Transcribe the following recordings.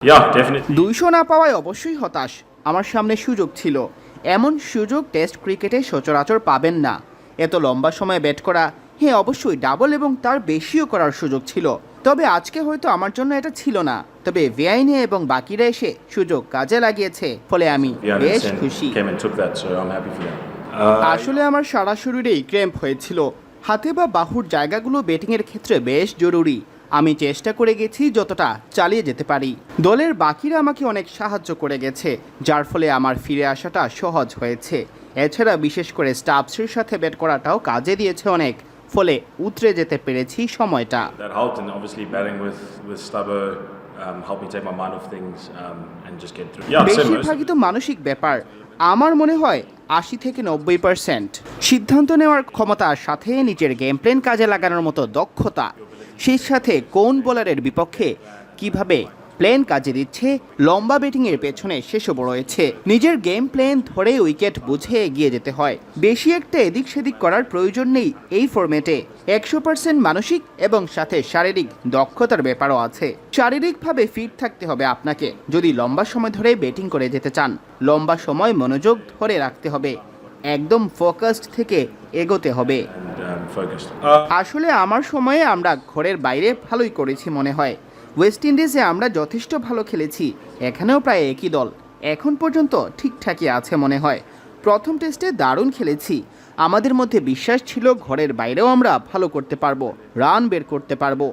200 না পাওয়ায় অবশ্যই হতাশ। আমার সামনে সুযোগ ছিল, এমন সুযোগ টেস্ট ক্রিকেটে সচরাচর পাবেন না। এত লম্বা সময় ব্যাট করা, হ্যাঁ অবশ্যই ডাবল এবং তার বেশিও করার সুযোগ ছিল, তবে আজকে হয়তো আমার জন্য এটা ছিল না। তবে বেআইনি এবং বাকিরা এসে সুযোগ কাজে লাগিয়েছে, ফলে আমি বেশ খুশি। আসলে আমার সারা শরীরেই ক্র্যাম্প হয়েছিল। হাতে বা বাহুর জায়গাগুলো ব্যাটিংয়ের ক্ষেত্রে বেশ জরুরি। আমি চেষ্টা করে গেছি যতটা চালিয়ে যেতে পারি। দলের বাকিরা আমাকে অনেক সাহায্য করে গেছে, যার ফলে আমার ফিরে আসাটা সহজ হয়েছে। এছাড়া বিশেষ করে স্টাফসের সাথে ব্যাট করাটাও কাজে দিয়েছে অনেক, ফলে উতরে যেতে পেরেছি সময়টা। বেশিরভাগই তো মানসিক ব্যাপার। আমার মনে হয় 80 থেকে 90% সিদ্ধান্ত নেওয়ার ক্ষমতার সাথে নিজের গেম প্ল্যান কাজে লাগানোর মতো দক্ষতা, সেই সাথে কোন বোলারের বিপক্ষে কিভাবে প্ল্যান কাজে দিচ্ছে, লম্বা ব্যাটিংয়ের পেছনে সেসবও রয়েছে। নিজের গেম প্ল্যান ধরে উইকেট বুঝে এগিয়ে যেতে হয়। বেশি একটা এদিক সেদিক করার প্রয়োজন নেই এই ফরম্যাটে। 100% মানসিক এবং সাথে শারীরিক দক্ষতার ব্যাপারও আছে। শারীরিকভাবে ফিট থাকতে হবে আপনাকে যদি লম্বা সময় ধরে ব্যাটিং করে যেতে চান। লম্বা সময় মনোযোগ ধরে রাখতে হবে, একদম ফোকাসড থেকে এগোতে হবে। আসলে আমার সময়ে আমরা ঘরের বাইরে ভালোই করেছি মনে হয়। ওয়েস্ট ইন্ডিজে আমরা যথেষ্ট ভালো খেলেছি, এখানেও প্রায় একই দল এখন পর্যন্ত ঠিকঠাকই আছে মনে হয়। প্রথম টেস্টে দারুণ খেলেছি, আমাদের মধ্যে বিশ্বাস ছিল ঘরের বাইরেও আমরা ভালো করতে পারবো, রান বের করতে পারবো।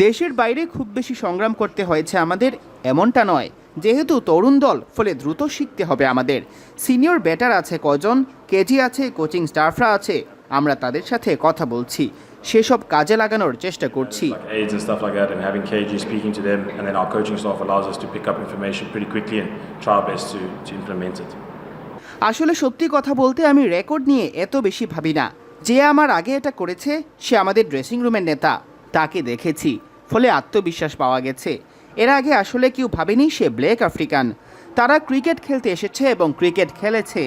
দেশের বাইরে খুব বেশি সংগ্রাম করতে হয়েছে আমাদের এমনটা নয়, যেহেতু তরুণ দল ফলে দ্রুত শিখতে হবে আমাদের। সিনিয়র ব্যাটার আছে কজন, কেজি আছে, কোচিং স্টাফরা আছে, আমরা তাদের সাথে কথা বলছি, সেসব কাজে লাগানোর চেষ্টা করছি। আসলে সত্যি কথা বলতে আমি রেকর্ড নিয়ে এত বেশি ভাবি না। যে আমার আগে এটা করেছে সে আমাদের ড্রেসিং রুমের নেতা, তাকে দেখেছি, ফলে আত্মবিশ্বাস পাওয়া গেছে। এর আগে আসলে কেউ ভাবেনি সে ব্ল্যাক আফ্রিকান। তারা ক্রিকেট খেলতে এসেছে এবং ক্রিকেট খেলেছে,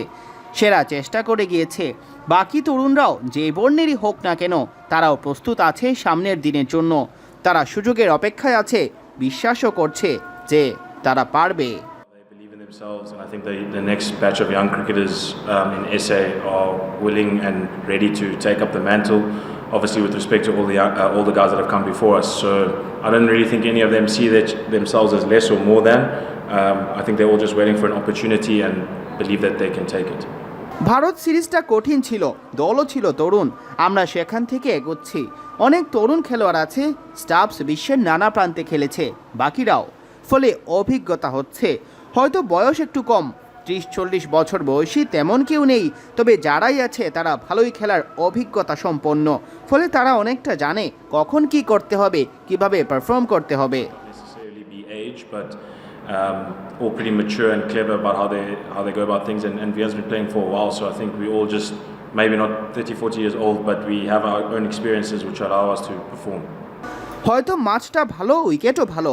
সেরা চেষ্টা করে গিয়েছে। বাকি তরুণরাও যে বর্ণেরই হোক না কেন, তারাও প্রস্তুত আছে সামনের দিনের জন্য। তারা সুযোগের অপেক্ষায় আছে, বিশ্বাসও করছে যে তারা পারবে। And I think the next batch of young cricketers in SA are willing and ready to take up the mantle, obviously with respect to all the guys that have come before us. So I don't really think any of them see themselves as less or more than. I think they're all just waiting for an opportunity and believe that they can take it. Bharat সিরিজটা কঠিন ছিল, দলও ছিল তরুণ, আমরা সেখান থেকে এগোচ্ছি। অনেক তরুণ খেলোয়াড় আছে, স্টাফস বিশ্বের নানা প্রান্তে খেলেছে, বাকিরাও, ফলে অভিজ্ঞতা হচ্ছে। হয়তো বয়স একটু কম, 30-40 বছর বয়সী তেমন কেউ নেই, তবে যারাই আছে তারা ভালোই খেলার অভিজ্ঞতা সম্পন্ন, ফলে তারা অনেকটা জানে কখন কি করতে হবে, কিভাবে পারফর্ম করতে হবে। All pretty mature and clever about how they go about things, and Via's been playing for a while, so I think we all just maybe not 30-40 years old, but we have our own experiences which allow us to perform. হয়তো মাঠটা ভালো, উইকেটও ভালো,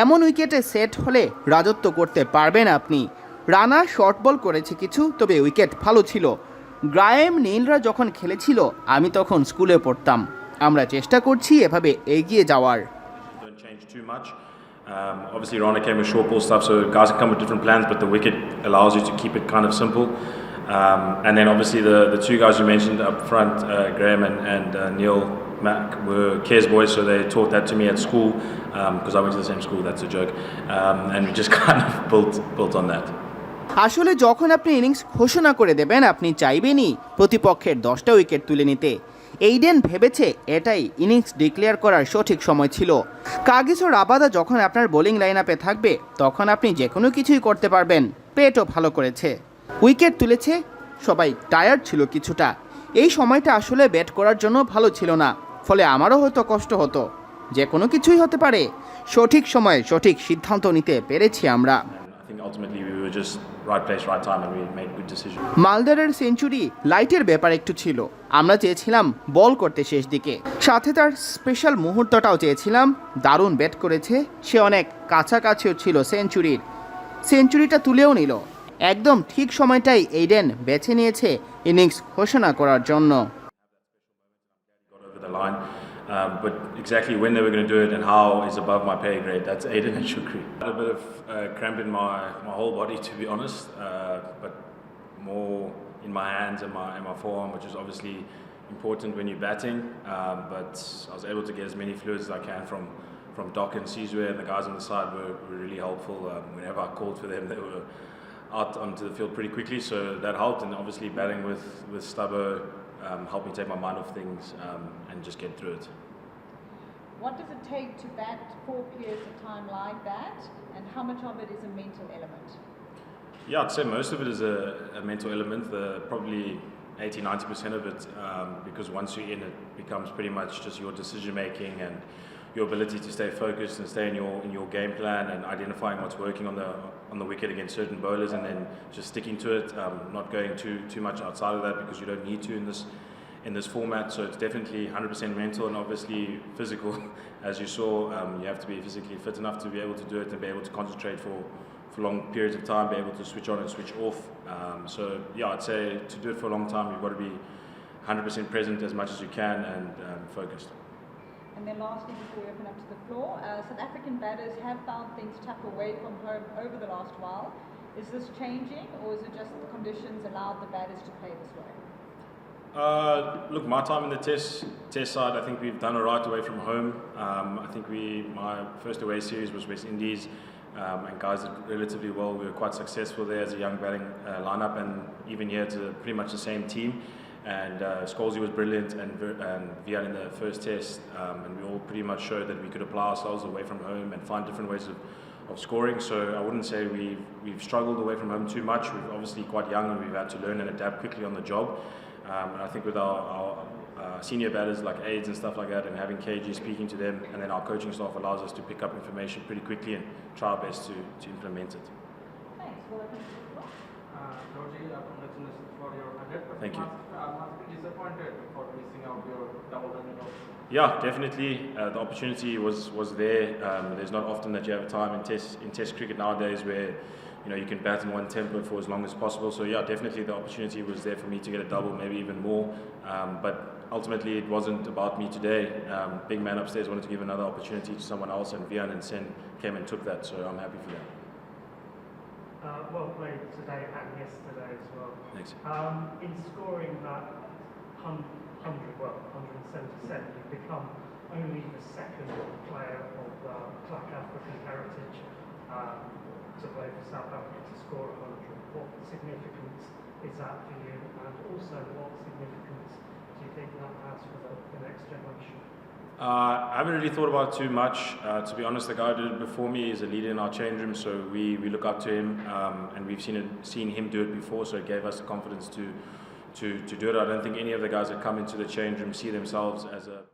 এমন উইকেটে set হলে রাজত্ব করতে পারবেন আপনি। রানা শর্ট বল করেছে কিছু, তবে উইকেট ভালো ছিল। গ্রায়েম নীলরা যখন খেলেছিল আমি তখন স্কুলে পড়তাম। আমরা চেষ্টা করছি এভাবে এগিয়ে যাওয়ার। Obviously Rana came with short ball stuff, so guys can come with different plans, but the wicket allows you to keep it kind of simple. And then obviously the two guys you mentioned up front, Graham and Neil Mack, were Ks boys, so they taught that to me at school, because I went to the same school, that's a joke. And we just kind of built on that. আসলে যখন আপনি innings ঘোষণা করে দেবেন, আপনি চাইবেনই প্রতিপক্ষের 10টা wicket তুলে নিতে। এইডেন ভেবেছে এটাই ইনিংস ডিক্লেয়ার করার সঠিক সময় ছিল। কাগিসো রাবাদা যখন আপনার বোলিং লাইন আপে থাকবে, তখন আপনি যে কোনো কিছুই করতে পারবেন। পেটও ভালো করেছে, উইকেট তুলেছে, সবাই টায়ার্ড ছিল কিছুটা। এই সময়টা আসলে ব্যাট করার জন্য ভালো ছিল না, ফলে আমারও হয়তো কষ্ট হতো। যে কোনো কিছুই হতে পারে, সঠিক সময়ে সঠিক সিদ্ধান্ত নিতে পেরেছি আমরা। মালদারের সেঞ্চুরি লাইটের ব্যাপার একটু ছিল, আমরা চেয়েছিলাম বল করতে শেষ দিকে, সাথে তার স্পেশাল মুহূর্তটাও চেয়েছিলাম। দারুণ ব্যাট করেছে সে, অনেক কাছাকাছিও ছিল সেঞ্চুরিটা তুলেও নিল। একদম ঠিক সময়টাই এইডেন বেছে নিয়েছে ইনিংস ঘোষণা করার জন্য। But exactly when they were going to do it and how is above my pay grade. That's Aiden and Shukri. I had a bit of cramp in my whole body, to be honest, but more in my hands and my forearm, which is obviously important when you're batting. But I was able to get as many fluids as I can from Doc and 𝐂𝐨𝐲𝐲𝐫𝐢𝐠𝐡𝐭, and the guys on the side were really helpful. Whenever I called for them, they were out onto the field pretty quickly, so that helped. And obviously batting with 𝐶𝐵𝐲 helped me take my mind off things and just get through it. What does it take to bat for periods of time like that, and how much of it is a mental element? Yeah, I'd say most of it is a mental element, probably 80-90% of it, because once you're in, it becomes pretty much just your decision making and your ability to stay focused and stay in your game plan and identifying what's working on the wicket against certain bowlers, and then just sticking to it, not going too much outside of that, because you don't need to in this format. So it's definitely 100% mental and obviously physical. As you saw, you have to be physically fit enough to be able to do it and be able to concentrate for long periods of time, be able to switch on and switch off. So yeah, I'd say to do it for a long time, you've got to be 100% present as much as you can and focused. And then lastly, before we open up to the floor, South African batters have found things tough away from home over the last while. Is this changing, or is it just the conditions allowed the batters to play this way? Look, my time in the test side, I think we've done all right away from home. I think my first away series was West Indies, and guys did relatively well. We were quite successful there as a young batting lineup, and even here it's pretty much the same team. And 𝐂𝐨𝐲𝐲𝐫𝐢𝐧𝐟𝐫𝐢𝐧𝐝 in the first and the first test, and we all pretty much showed that we could apply ourselves away from home and find different ways of scoring. So I wouldn't say we've struggled away from home too much. We're obviously quite young and we've had to learn and adapt quickly on the job. And I think with our senior batters like aides and stuff like that, and having KG speaking to them, and then our coaching staff allows us to pick up information pretty quickly and try our best to implement it. Thanks. Well, Congratulations for your 100%. Thank you. Must be disappointed for missing out your double digit. Yeah, definitely. The opportunity was there. There's not often that you have time in test cricket nowadays where you can bat in one tempo for as long as possible. So yeah, definitely the opportunity was there for me to get a double, maybe even more. But ultimately it wasn't about me today. Big man upstairs wanted to give another opportunity to someone else, and 𝐕hAN and Sen came and took that. So I'm happy for that. Well played today and yesterday as well. Thanks. In scoring that 177, you've become only the second player of Black African heritage to play for South Africa to score 100. What significance is that for you, and also what significance do you think that has for the next generation? I haven't really thought about it too much. To be honest, the guy who did it before me is a leader in our change room, so we look up to him, and we've seen him do it before, so it gave us the confidence to do it. I don't think any of the guys that come into the change room see themselves as a